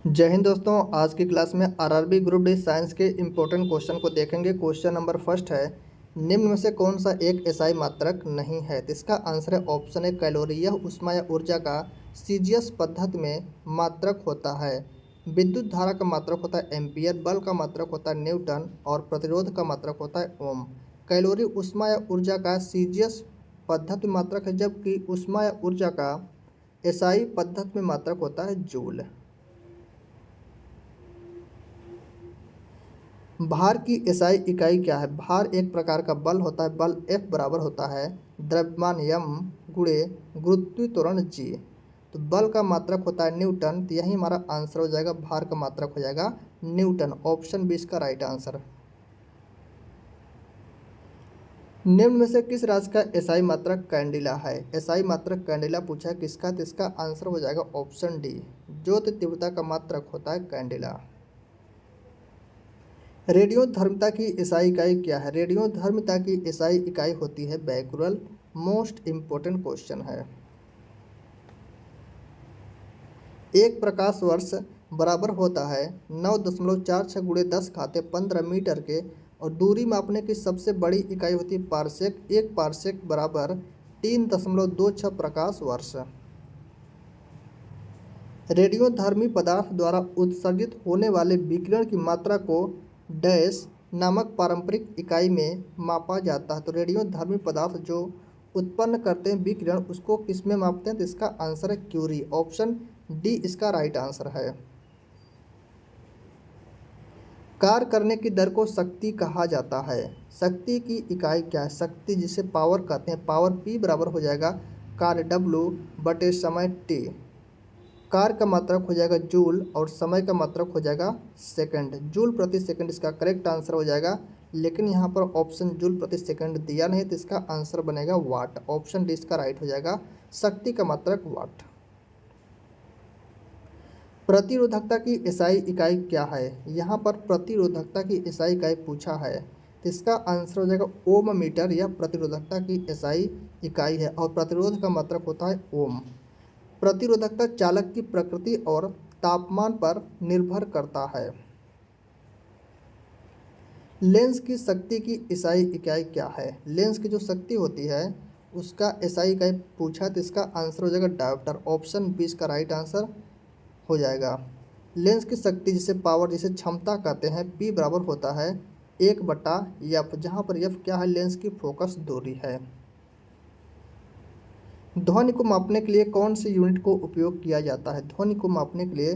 जय हिंद दोस्तों। आज की क्लास में आरआरबी ग्रुप डी साइंस के इम्पोर्टेंट क्वेश्चन को देखेंगे। क्वेश्चन नंबर फर्स्ट है, निम्न में से कौन सा एक एसआई मात्रक नहीं है? तो इसका आंसर है ऑप्शन ए कैलोरी। यह ऊष्मा या ऊर्जा का सीजीएस पद्धति में मात्रक होता है। विद्युत धारा का मात्रक होता है एम्पियर, बल का मात्रक होता है न्यूटन और प्रतिरोध का मात्रक होता है ओम। कैलोरी ऊष्मा या ऊर्जा का सीजीएस पद्धति में मात्रक है, जबकि ऊष्मा या ऊर्जा का एसआई पद्धति में मात्रक होता है जूल। भार की एसआई इकाई क्या है? भार एक प्रकार का बल होता है। बल F बराबर होता है द्रव्यमान m गुणे गुरुत्वीय त्वरण g। तो बल का मात्रक होता है न्यूटन। तो यही हमारा आंसर हो जाएगा, भार का मात्रक हो जाएगा न्यूटन। ऑप्शन बी इसका राइट आंसर। निम्न में से किस राशि का एसआई मात्रक कैंडिला है? एसआई मात्रक कैंडिला पूछा है किसका? तो इसका आंसर हो जाएगा ऑप्शन डी, ज्योति तीव्रता का मात्रक होता है कैंडिला। रेडियोधर्मिता की एसआई इकाई क्या है? रेडियोधर्मिता की एसआई इकाई होती है बैकुरल। मोस्ट इंपोर्टेंट क्वेश्चन है। एक प्रकाश वर्ष बराबर होता है 9.46 गुणे 10 घाते 15 मीटर के, और दूरी मापने की सबसे बड़ी इकाई होती है पारसेक। एक पारसेक बराबर 3.26 प्रकाश वर्ष। रेडियोधर्मी पदार्थ द्वारा उत्सर्जित होने वाले विकिरण की मात्रा को डैश नामक पारंपरिक इकाई में मापा जाता है। तो रेडियोधर्मी पदार्थ जो उत्पन्न करते हैं विकिरण, उसको किस में मापते हैं? तो इसका आंसर है क्यूरी। ऑप्शन डी इसका राइट आंसर है। कार्य करने की दर को शक्ति कहा जाता है। शक्ति की इकाई क्या है? शक्ति जिसे पावर कहते हैं। पावर P बराबर हो जाएगा कार्य W बटे समय T। कार्य का मात्रक हो जाएगा जूल और समय का मात्रक हो जाएगा सेकंड। जूल प्रति सेकंड इसका करेक्ट आंसर हो जाएगा, लेकिन यहाँ पर ऑप्शन जूल प्रति सेकंड दिया नहीं, तो इसका आंसर बनेगा वाट। ऑप्शन डी इसका राइट हो जाएगा, शक्ति का मात्रक वाट। प्रतिरोधकता की एसआई इकाई क्या है? यहाँ पर प्रतिरोधकता की एसआई इकाई पूछा है, तो इसका आंसर हो जाएगा ओम मीटर। यह प्रतिरोधकता की एसआई इकाई है और प्रतिरोध का मात्रक होता है ओम। प्रतिरोधकता चालक की प्रकृति और तापमान पर निर्भर करता है। लेंस की शक्ति की एसआई इकाई क्या है? लेंस की जो शक्ति होती है उसका एसआई इकाई पूछा, तो इसका आंसर हो जाएगा डायोप्टर। ऑप्शन बी इसका राइट आंसर हो जाएगा। लेंस की शक्ति जिसे पावर जिसे क्षमता कहते हैं, P बराबर होता है 1/F, जहाँ पर F क्या है? लेंस की फोकस दूरी है। ध्वनि को मापने के लिए कौन से यूनिट को उपयोग किया जाता है? ध्वनि को मापने के लिए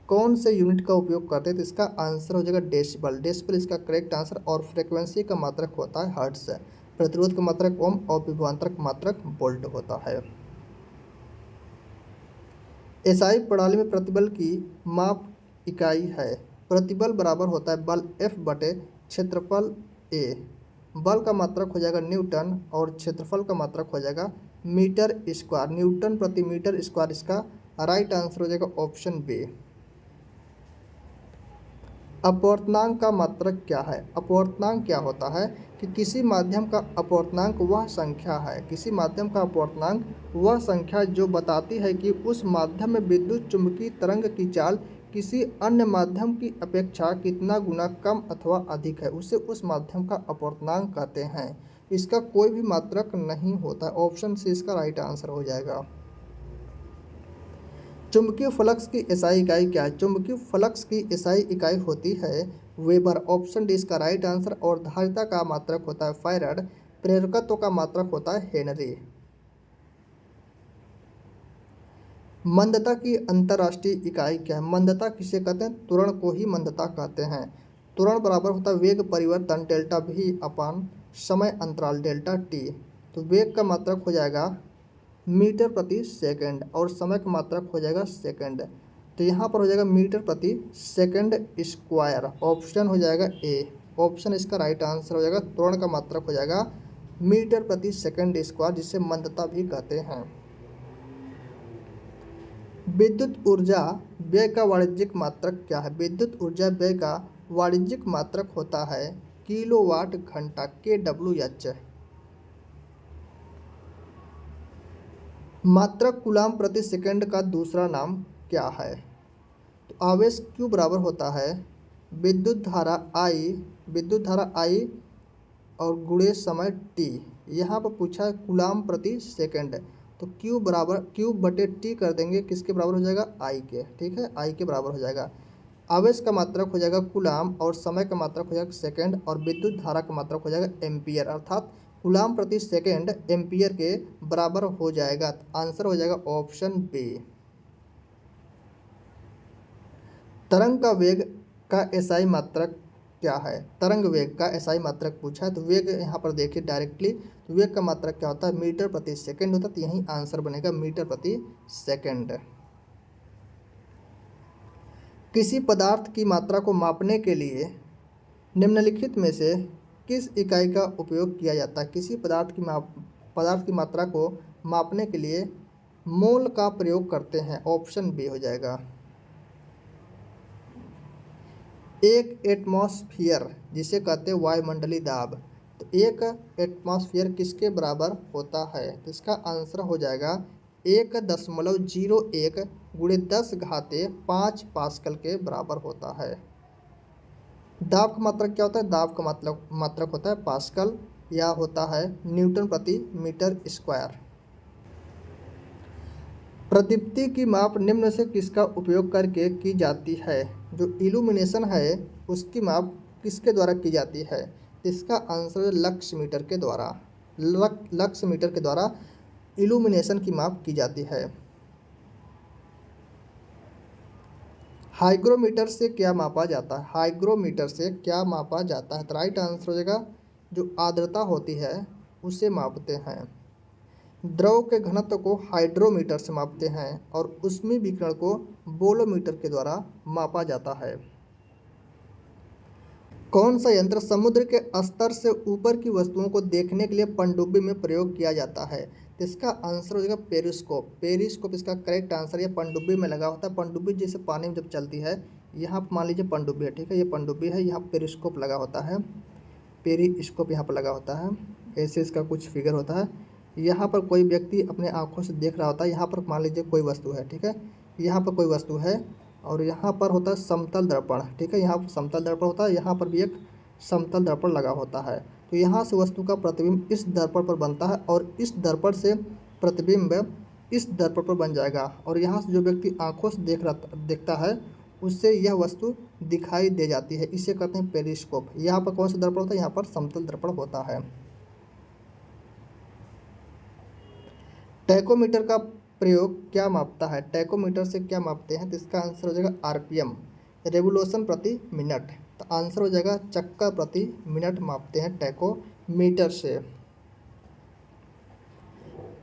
कौन से यूनिट का उपयोग करते हैं? तो इसका आंसर हो जाएगा डेसिबल। डेसिबल इसका करेक्ट आंसर। और फ्रीक्वेंसी का मात्रक होता है हर्ट्ज। प्रतिरोध का मात्रक ओम और विभवांतर का मात्रक वोल्ट होता है। एसआई प्रणाली में प्रतिबल की माप इकाई है। प्रतिबल बराबर होता है बल F बटे क्षेत्रफल A। बल का मात्रक हो जाएगा न्यूटन और क्षेत्रफल का मात्रक हो जाएगा मीटर स्क्वायर। न्यूटन प्रति मीटर स्क्वायर इसका राइट आंसर हो जाएगा ऑप्शन बी। अपवर्तनांक का मात्रक क्या है? अपवर्तनांक क्या होता है कि किसी माध्यम का अपवर्तनांक वह संख्या है, किसी माध्यम का अपवर्तनांक वह संख्या जो बताती है कि उस माध्यम में विद्युत चुंबकीय तरंग की चाल किसी अन्य माध्यम की अपेक्षा कितना गुना कम अथवा अधिक है, उसे उस माध्यम का अपवर्तनांक कहते हैं। इसका कोई भी मात्रक नहीं होता। ऑप्शन सी इसका राइट आंसर हो जाएगा। चुंबकीय फ्लक्स की एसआई इकाई क्या है? चुंबकीय फ्लक्स की एसआई इकाई होती है वेबर। ऑप्शन डी इसका राइट आंसर। और धारिता का मात्रक होता है फैराड। प्रेरकत्व का मात्रक होता है हेनरी। मंदता की अंतर्राष्ट्रीय इकाई क्या है? मंदता किसे कहते हैं? त्वरण को ही मंदता कहते हैं। त्वरण बराबर होता है वेग परिवर्तन डेल्टा V अपान समय अंतराल डेल्टा T। तो वेग का मात्रक हो जाएगा मीटर प्रति सेकंड और समय का मात्रक हो जाएगा सेकंड। तो यहाँ पर हो जाएगा मीटर प्रति सेकंड स्क्वायर। ऑप्शन हो जाएगा ए। ऑप्शन इसका राइट आंसर हो जाएगा। त्वरण का मात्रक हो जाएगा मीटर प्रति सेकंड स्क्वायर, जिसे मंदता भी कहते हैं। विद्युत ऊर्जा व्यय का वाणिज्यिक मात्रक क्या है? विद्युत ऊर्जा व्यय का वाणिज्यिक मात्रक होता है किलोवाट घंटा kWh। मात्रक कूलाम प्रति सेकंड का दूसरा नाम क्या है? तो आवेश Q बराबर होता है विद्युत धारा I और गुणे समय t। यहाँ पर पूछा है कूलाम प्रति सेकंड, तो Q बटे T कर देंगे, किसके बराबर हो जाएगा, I के। ठीक है, I के बराबर हो जाएगा। आवेश का मात्रक हो जाएगा कूलाम और समय का मात्रक हो जाएगा सेकंड और विद्युत धारा का मात्रक हो जाएगा एम्पियर, अर्थात कूलाम प्रति सेकंड एम्पियर के बराबर हो जाएगा। आंसर हो जाएगा ऑप्शन बी। तरंग का वेग का एसआई मात्रक क्या है? तरंग वेग का एसआई मात्रक पूछा है, तो वेग यहाँ पर देखिए डायरेक्टली, तो वेग का मात्रक क्या होता है, मीटर प्रति सेकंड होता है, तो यही आंसर बनेगा मीटर प्रति सेकंड। किसी पदार्थ की मात्रा को मापने के लिए निम्नलिखित में से किस इकाई का उपयोग किया जाता है? किसी पदार्थ की मात्रा को मापने के लिए मोल का प्रयोग करते हैं। ऑप्शन बी हो जाएगा। एक एटमॉस्फेयर जिसे कहते हैं वायुमंडलीय दाब, तो एक एटमॉस्फेयर किसके बराबर होता है? तो इसका आंसर हो जाएगा 1.01 गुणे 10⁵ पास्कल के बराबर होता है। दाब का मात्रक क्या होता है? दाब का मात्रक होता है पास्कल या होता है न्यूटन प्रति मीटर स्क्वायर। प्रदीप्ति की माप निम्न से किसका उपयोग करके की जाती है? जो इल्यूमिनेशन है उसकी माप किसके द्वारा की जाती है? इसका आंसर लक्स मीटर के द्वारा। लक्स मीटर के द्वारा इल्यूमिनेशन की माप की जाती है। हाइग्रोमीटर से क्या मापा जाता है? हाइग्रोमीटर से क्या मापा जाता है? तो राइट आंसर हो जाएगा जो आर्द्रता होती है उसे मापते हैं। द्रव के घनत्व को हाइड्रोमीटर से मापते हैं और ऊष्मीय विकिरण को बोलोमीटर के द्वारा मापा जाता है। कौन सा यंत्र समुद्र के स्तर से ऊपर की वस्तुओं को देखने के लिए पनडुब्बी में प्रयोग किया जाता है? तो इसका आंसर हो जाएगा पेरिस्कोप। पेरिस्कोप इसका करेक्ट आंसर। ये पनडुब्बी में लगा होता है। पनडुब्बी जैसे पानी में जब चलती है, यहाँ मान लीजिए पनडुब्बी है, ठीक है, ये पनडुब्बी है, यहाँ पेरिस्कोप लगा होता है, पेरिस्कोप यहाँ पर लगा होता है, ऐसे इसका कुछ फिगर होता है। यहाँ पर कोई व्यक्ति अपने आँखों से देख रहा होता है, यहाँ पर मान लीजिए कोई वस्तु है, ठीक है, यहाँ पर कोई वस्तु है और यहाँ पर होता है समतल दर्पण, ठीक है, यहाँ पर समतल दर्पण होता है, यहाँ पर भी एक समतल दर्पण लगा होता है। तो यहाँ से वस्तु का प्रतिबिंब इस दर्पण पर बनता है और इस दर्पण से प्रतिबिंब इस दर्पण पर बन जाएगा और यहाँ से जो व्यक्ति आँखों से देखता है उससे यह वस्तु दिखाई दे जाती है, इसे कहते हैं पेरिस्कोप। यहाँ पर कौन सा दर्पण होता है? यहाँ पर समतल दर्पण होता है। टैकोमीटर का प्रयोग क्या मापता है? टैकोमीटर से क्या मापते हैं? तो इसका आंसर हो जाएगा आरपीएम, रेवोल्यूशन प्रति मिनट। तो आंसर हो जाएगा चक्कर प्रति मिनट मापते हैं टैकोमीटर से।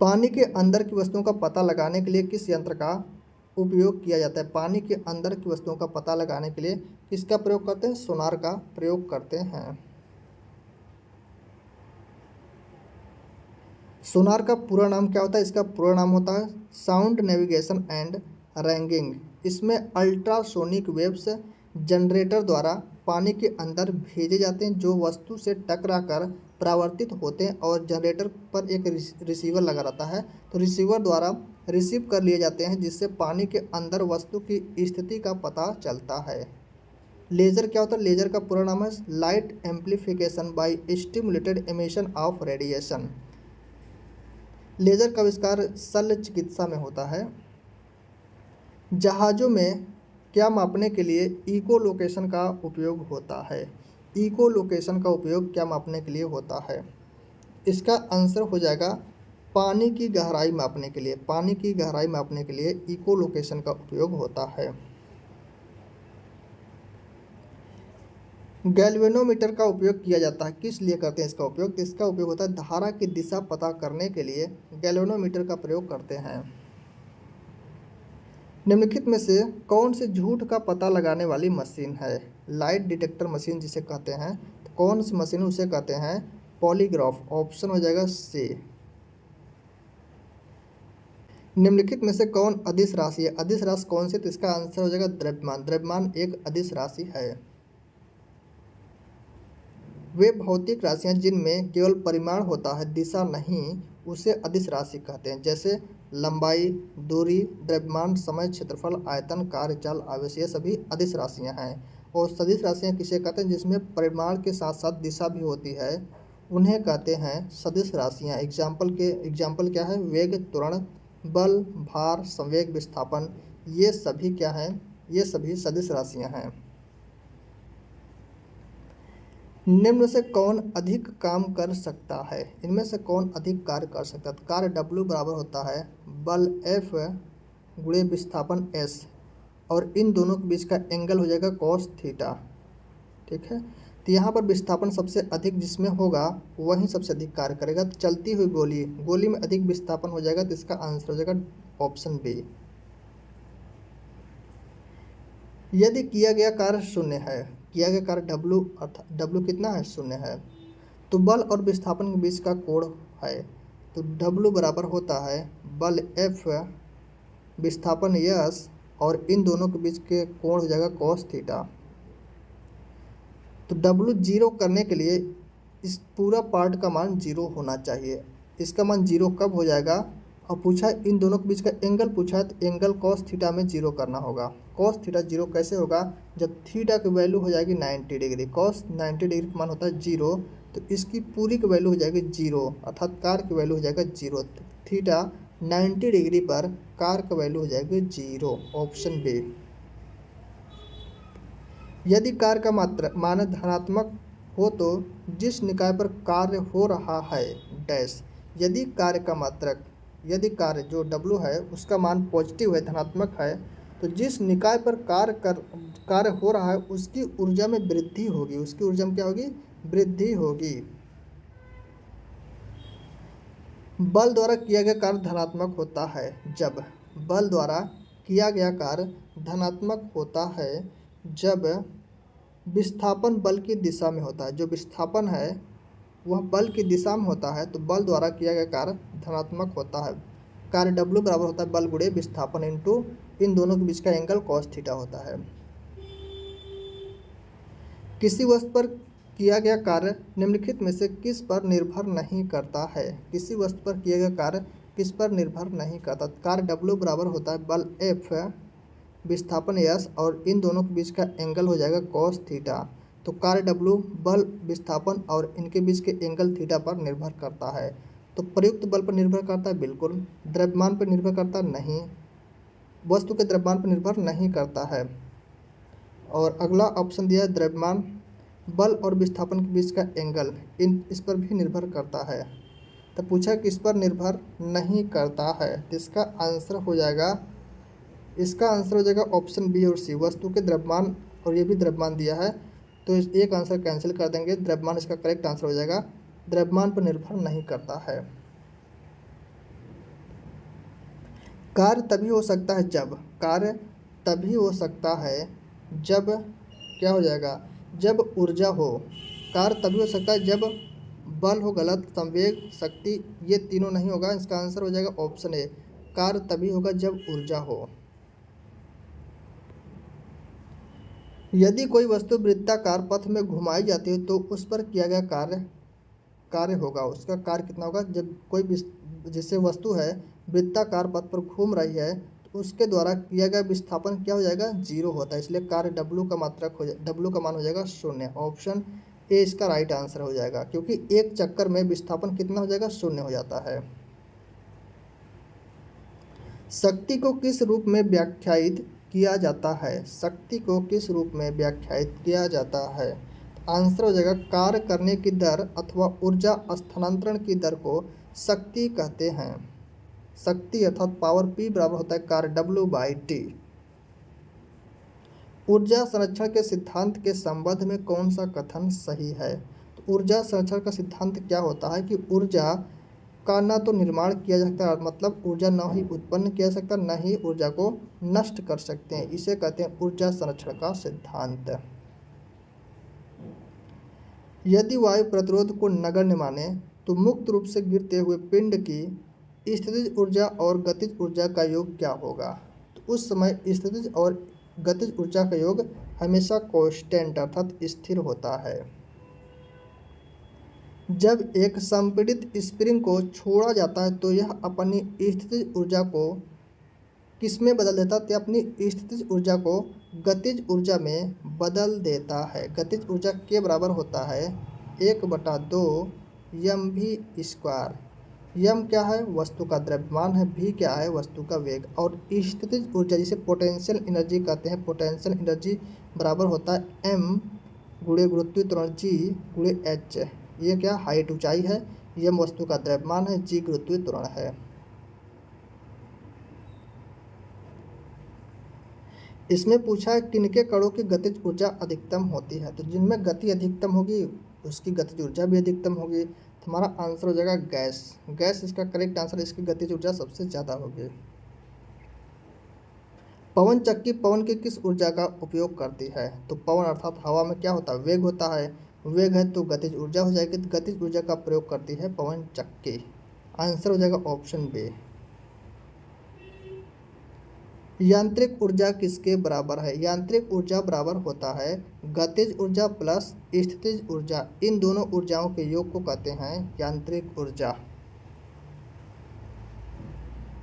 पानी के अंदर की वस्तुओं का पता लगाने के लिए किस यंत्र का उपयोग किया जाता है? पानी के अंदर की वस्तुओं का पता लगाने के लिए किसका प्रयोग करते हैं? सोनार का प्रयोग करते हैं। सोनार का पूरा नाम क्या होता है? इसका पूरा नाम होता है साउंड नेविगेशन एंड रैंगिंग। इसमें अल्ट्रासोनिक वेव्स जनरेटर द्वारा पानी के अंदर भेजे जाते हैं जो वस्तु से टकराकर परावर्तित होते हैं और जनरेटर पर एक रिसीवर लगा रहता है, तो रिसीवर द्वारा रिसीव कर लिए जाते हैं जिससे पानी के अंदर वस्तु की स्थिति का पता चलता है। लेज़र क्या होता है? लेज़र का पूरा नाम है light amplification by stimulated emission of radiation. Laser का आविष्कार शल्य चिकित्सा में होता है। जहाज़ों में क्या मापने के लिए इको लोकेशन का उपयोग होता है? इको लोकेशन का उपयोग क्या मापने के लिए होता है? इसका आंसर हो जाएगा पानी की गहराई मापने के लिए। पानी की गहराई मापने के लिए इको लोकेशन का उपयोग होता है। गैल्वेनोमीटर का उपयोग किया जाता है, किस लिए करते हैं इसका उपयोग? तो इसका उपयोग होता है धारा की दिशा पता करने के लिए गैल्वेनोमीटर का प्रयोग करते हैं। निम्नलिखित में से कौन से झूठ का पता लगाने वाली मशीन है? लाइट डिटेक्टर मशीन जिसे कहते हैं, तो कौन सी मशीन उसे कहते हैं? पॉलीग्राफ। ऑप्शन हो जाएगा सी। निम्नलिखित में से कौन अदिश राशि है? अदिश राशि कौन सी? तो इसका आंसर हो जाएगा द्रव्यमान। द्रव्यमान एक अदिश राशि है। वे भौतिक राशियां जिनमें केवल परिमाण होता है, दिशा नहीं, उसे अदिश राशि कहते हैं। जैसे लंबाई, दूरी, द्रव्यमान, समय, क्षेत्रफल, आयतन, कार्यचाल, आवेश, ये सभी अदिश राशियां हैं। और सदिश राशियां किसे कहते हैं? जिसमें परिमाण के साथ साथ दिशा भी होती है, उन्हें कहते हैं सदिश राशियां। एग्जाम्पल क्या है? वेग, त्वरण, बल, भार, संवेग, विस्थापन, ये सभी क्या हैं? ये सभी सदिश राशियां हैं। निम्न में से कौन अधिक काम कर सकता है? इनमें से कौन अधिक कार्य कर सकता है? कार्य W बराबर होता है बल F गुणे विस्थापन S, और इन दोनों के बीच का एंगल हो जाएगा cos थीटा। ठीक है, तो यहाँ पर विस्थापन सबसे अधिक जिसमें होगा वही सबसे अधिक कार्य करेगा। तो चलती हुई गोली में अधिक विस्थापन हो जाएगा, तो इसका आंसर हो जाएगा ऑप्शन बी। यदि किया गया कार्य शून्य है, किया गया कार्य W अर्थात W कितना है? शून्य है, तो बल और विस्थापन के बीच का कोण है, तो W बराबर होता है बल F विस्थापन S, और इन दोनों के बीच के कोण हो जाएगा cos थीटा। तो W जीरो करने के लिए इस पूरा पार्ट का मान जीरो होना चाहिए। इसका मान जीरो कब हो जाएगा? और पूछा इन दोनों के बीच का एंगल पूछा है, तो एंगल cos थीटा में जीरो करना होगा। cos थीटा जीरो कैसे होगा? जब थीटा की वैल्यू हो जाएगी 90 डिग्री, cos 90 डिग्री का मान होता है जीरो, तो इसकी पूरी की वैल्यू हो जाएगी जीरो, अर्थात कार की वैल्यू हो जाएगा जीरो। थीटा 90 डिग्री पर कार की वैल्यू हो जाएगी जीरो, ऑप्शन बी। यदि कार्य का मान धनात्मक हो तो जिस निकाय पर कार्य हो रहा है डैश। यदि कार्य जो W है उसका मान पॉजिटिव है, धनात्मक है, तो जिस निकाय पर कार्य हो रहा है उसकी ऊर्जा में वृद्धि होगी। उसकी ऊर्जा में क्या होगी? वृद्धि होगी। बल द्वारा किया गया कार्य धनात्मक होता है जब बल द्वारा किया गया कार्य धनात्मक होता है जब विस्थापन बल की दिशा में होता है। जो विस्थापन है वह बल की दिशा में होता है, तो बल द्वारा किया गया कार्य धनात्मक होता है। कार्य W बराबर होता है बल गुणे विस्थापन इंटू इन दोनों के बीच का एंगल cos थीटा होता है। किसी वस्तु पर किया गया कार्य निम्नलिखित में से किस पर निर्भर नहीं करता है? किसी वस्तु पर किया गया कार्य किस पर निर्भर नहीं करता? कार्य W बराबर होता है बल F विस्थापन S, और इन दोनों के बीच का एंगल हो जाएगा cos थीटा। तो कार्य W बल, विस्थापन और इनके बीच के एंगल थीटा पर निर्भर करता है। तो प्रयुक्त बल पर निर्भर करता है? बिल्कुल। द्रव्यमान पर निर्भर करता? नहीं, वस्तु के द्रव्यमान पर निर्भर नहीं करता है। और अगला ऑप्शन दिया है द्रव्यमान, बल और विस्थापन के बीच का एंगल इस पर भी निर्भर करता है। तो पूछा किस पर निर्भर नहीं करता है, तो इसका आंसर हो जाएगा ऑप्शन बी और सी, वस्तु के द्रव्यमान, और ये भी द्रव्यमान दिया है, तो एक आंसर कैंसिल कर देंगे। द्रव्यमान इसका करेक्ट आंसर हो जाएगा, द्रव्यमान पर निर्भर नहीं करता है। कार्य तभी हो सकता है जब क्या हो जाएगा? जब ऊर्जा हो। कार्य तभी हो सकता है जब बल हो, गलत, संवेग, शक्ति, ये तीनों नहीं होगा। इसका आंसर हो जाएगा ऑप्शन ए, कार्य तभी होगा जब ऊर्जा हो। यदि कोई वस्तु वृत्ताकार पथ में घुमाई जाती है तो उस पर किया गया कार्य होगा। उसका कार्य कितना होगा? जब कोई जिससे वस्तु है वृत्ताकार पथ पर घूम रही है तो उसके द्वारा किया गया विस्थापन क्या हो जाएगा? जीरो होता है। इसलिए कार्य W का मान हो जाएगा शून्य। ऑप्शन ए इसका राइट आंसर हो जाएगा, क्योंकि एक चक्कर में विस्थापन कितना हो जाएगा? शून्य हो जाता है। शक्ति को किस रूप में व्याख्यायित किया जाता है? शक्ति को किस रूप में व्याख्यायित किया जाता है? आंसर हो जाएगा कार्य करने की दर अथवा ऊर्जा स्थानांतरण की दर को शक्ति कहते हैं। शक्ति अर्थात पावर P बराबर होता है कार्य W/T। ऊर्जा संरक्षण के सिद्धांत के संबंध में कौन सा कथन सही है? तो ऊर्जा संरक्षण का सिद्धांत क्या होता है कि ऊर्जा का न तो निर्माण किया जा सकता है, मतलब ऊर्जा न ही उत्पन्न किया जा सकता, न ही ऊर्जा को नष्ट कर सकते हैं। इसे कहते हैं ऊर्जा संरक्षण का सिद्धांत। यदि वायु प्रतिरोध को नगण्य माने तो मुक्त रूप से गिरते हुए पिंड की स्थितिज ऊर्जा और गतिज ऊर्जा का योग क्या होगा? तो उस समय स्थितिज और गतिज ऊर्जा का योग हमेशा कांस्टेंट अर्थात स्थिर होता है। जब एक संपीड़ित स्प्रिंग को छोड़ा जाता है तो यह अपनी स्थितिज ऊर्जा को किस में बदल देता है? तो अपनी स्थितिज ऊर्जा को गतिज ऊर्जा में बदल देता है। गतिज ऊर्जा के बराबर होता है 1/2 mv²। यम क्या है? वस्तु का द्रव्यमान है। भी क्या है? वस्तु का वेग। और स्थितिज ऊर्जा जिसे पोटेंशियल एनर्जी कहते हैं, पोटेंशियल एनर्जी बराबर होता है m गुणे गुरुत्वीय त्वरण g गुणे h। ये क्या? हाइट ऊंचाई है। यम वस्तु का द्रव्यमान है, g गुरुत्वीय त्वरण है। इसमें पूछा है किनके कणों की गतिज ऊर्जा अधिकतम होती है? तो जिनमें गति अधिकतम होगी उसकी गतिज ऊर्जा भी अधिकतम होगी। तो हमारा आंसर हो जाएगा गैस। गैस इसका करेक्ट आंसर, इसकी गतिज ऊर्जा सबसे ज़्यादा होगी। पवन चक्की पवन की किस ऊर्जा का उपयोग करती है? तो पवन अर्थात हवा में क्या होता है? वेग होता है। वेग है तो गतिज ऊर्जा हो जाएगी। तो गतिज ऊर्जा का प्रयोग करती है पवन चक्की। आंसर हो जाएगा ऑप्शन बी। यांत्रिक ऊर्जा किसके बराबर है? यांत्रिक ऊर्जा बराबर होता है गतिज ऊर्जा प्लस स्थितिज ऊर्जा। इन दोनों ऊर्जाओं के योग को कहते हैं यांत्रिक ऊर्जा।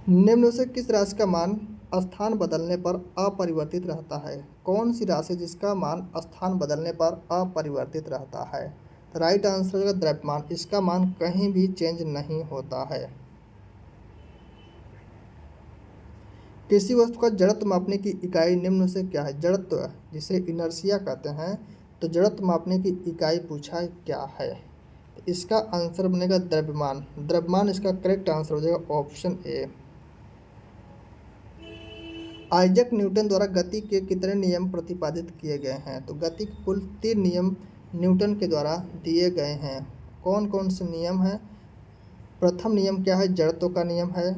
निम्न से किस राशि का मान स्थान बदलने पर अपरिवर्तित रहता है? कौन सी राशि जिसका मान स्थान बदलने पर अपरिवर्तित रहता है? राइट आंसर है द्रव्यमान। इसका मान कहीं भी चेंज नहीं होता है। किसी वस्तु का जड़त्व मापने की इकाई निम्न से क्या है? जड़त्व जिसे इनर्शिया कहते हैं, तो जड़त्व मापने की इकाई पूछा है क्या है? तो इसका आंसर बनेगा द्रव्यमान। द्रव्यमान इसका करेक्ट आंसर हो जाएगा ऑप्शन ए। आइजैक न्यूटन द्वारा गति के कितने नियम प्रतिपादित किए गए हैं? तो गति के कुल 3 नियम न्यूटन के द्वारा दिए गए हैं। कौन कौन से नियम हैं? प्रथम नियम क्या है? जड़त्व का नियम है।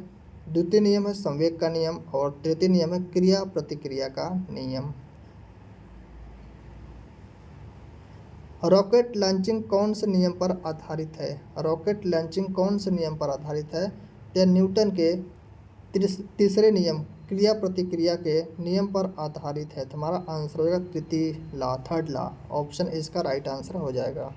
द्वितीय नियम है संवेग का नियम। और तृतीय नियम है क्रिया प्रतिक्रिया का नियम। रॉकेट लॉन्चिंग कौन से नियम पर आधारित है? रॉकेट लॉन्चिंग कौन से नियम पर आधारित है? यह न्यूटन के तीसरे नियम क्रिया प्रतिक्रिया के नियम पर आधारित है। तुम्हारा आंसर हो जाएगा तृतीय लॉ, थर्ड लॉ। ऑप्शन इसका राइट आंसर हो जाएगा।